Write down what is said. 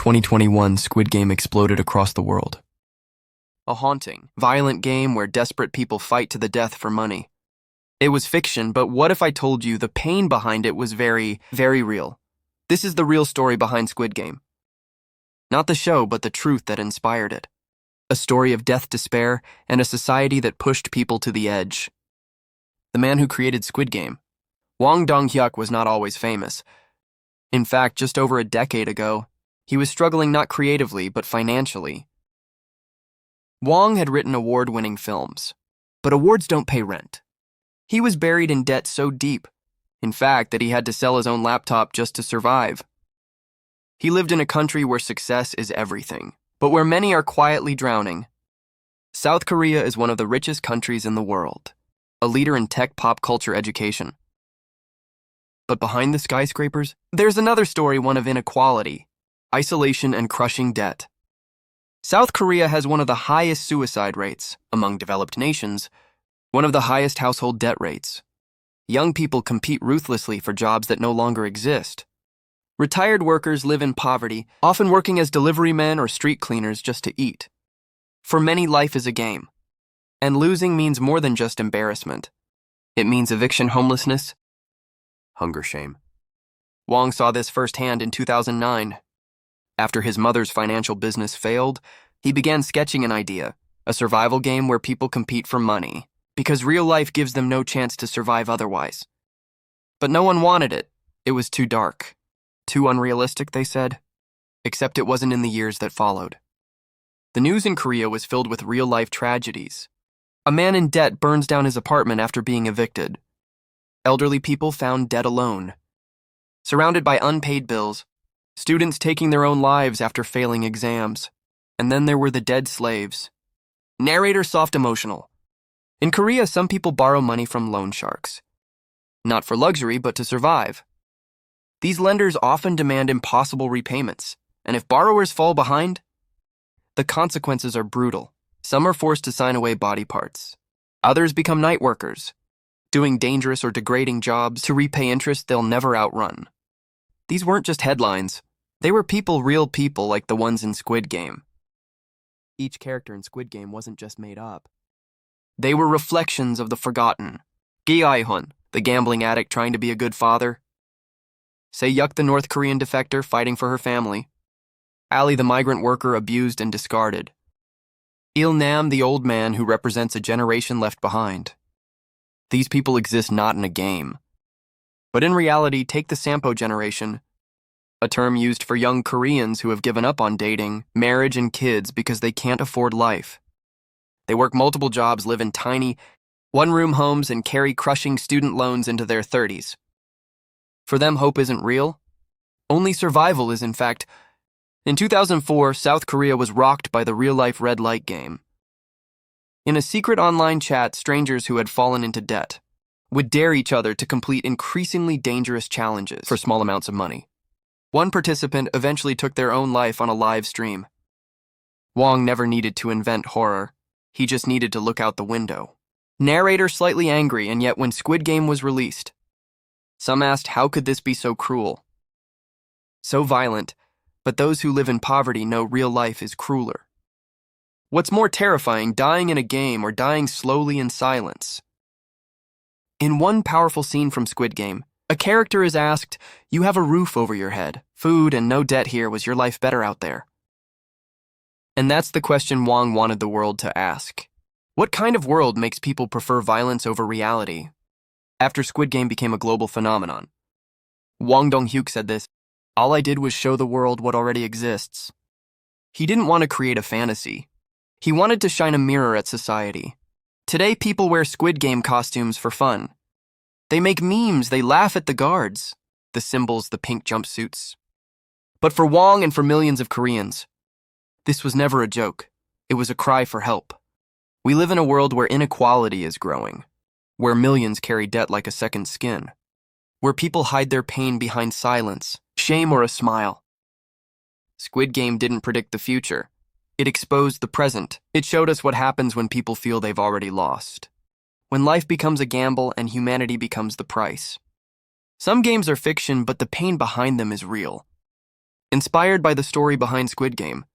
2021, Squid Game exploded across the world. A haunting, violent game where desperate people fight to the death for money. It was fiction, but what if I told you the pain behind it was very, very real? This is the real story behind Squid Game. Not the show, but the truth that inspired it. A story of death, despair, and a society that pushed people to the edge. The man who created Squid Game, Hwang Dong-hyuk, was not always famous. In fact, just over a decade ago, he was struggling not creatively, but financially. Hwang had written award-winning films, but awards don't pay rent. He was buried in debt so deep, in fact, that he had to sell his own laptop just to survive. He lived in a country where success is everything, but where many are quietly drowning. South Korea is one of the richest countries in the world, a leader in tech pop culture education. But behind the skyscrapers, there's another story, one of inequality, isolation, and crushing debt. South Korea has one of the highest suicide rates among developed nations, one of the highest household debt rates. Young people compete ruthlessly for jobs that no longer exist. Retired workers live in poverty, often working as delivery men or street cleaners just to eat. For many, life is a game. And losing means more than just embarrassment. It means eviction, homelessness, hunger, shame. Hwang saw this firsthand in 2009. After his mother's financial business failed, he began sketching an idea, a survival game where people compete for money, because real life gives them no chance to survive otherwise. But no one wanted it. It was too dark. Too unrealistic, they said. Except it wasn't in the years that followed. The news in Korea was filled with real-life tragedies. A man in debt burns down his apartment after being evicted. Elderly people found dead alone. Surrounded by unpaid bills, students taking their own lives after failing exams. And then there were the dead slaves. Narrator soft emotional. In Korea, some people borrow money from loan sharks. Not for luxury, but to survive. These lenders often demand impossible repayments, and if borrowers fall behind, the consequences are brutal. Some are forced to sign away body parts. Others become night workers, doing dangerous or degrading jobs to repay interest they'll never outrun. These weren't just headlines. They were people, real people like the ones in Squid Game. Each character in Squid Game wasn't just made up. They were reflections of the forgotten. Gi Ae-hun, the gambling addict trying to be a good father. Se-yuk, the North Korean defector fighting for her family. Ali, the migrant worker abused and discarded. Il-nam, the old man who represents a generation left behind. These people exist not in a game, but in reality. Take the Sampo generation, a term used for young Koreans who have given up on dating, marriage, and kids because they can't afford life. They work multiple jobs, live in tiny, one-room homes, and carry crushing student loans into their 30s. For them, hope isn't real. Only survival is, in fact. In 2004, South Korea was rocked by the real-life red light game. In a secret online chat, strangers who had fallen into debt would dare each other to complete increasingly dangerous challenges for small amounts of money. One participant eventually took their own life on a live stream. Hwang never needed to invent horror. He just needed to look out the window. Narrator slightly angry, and yet when Squid Game was released, some asked, how could this be so cruel? So violent, but those who live in poverty know real life is crueler. What's more terrifying, dying in a game or dying slowly in silence? In one powerful scene from Squid Game, a character is asked, you have a roof over your head, food, and no debt here. Was your life better out there? And that's the question Hwang wanted the world to ask. What kind of world makes people prefer violence over reality? After Squid Game became a global phenomenon, Hwang Dong-hyuk said this, all I did was show the world what already exists. He didn't want to create a fantasy. He wanted to shine a mirror at society. Today, people wear Squid Game costumes for fun. They make memes, they laugh at the guards, the symbols, the pink jumpsuits. But for Hwang and for millions of Koreans, this was never a joke. It was a cry for help. We live in a world where inequality is growing, where millions carry debt like a second skin, where people hide their pain behind silence, shame, or a smile. Squid Game didn't predict the future. It exposed the present. It showed us what happens when people feel they've already lost. When life becomes a gamble and humanity becomes the price. Some games are fiction, but the pain behind them is real. Inspired by the story behind Squid Game,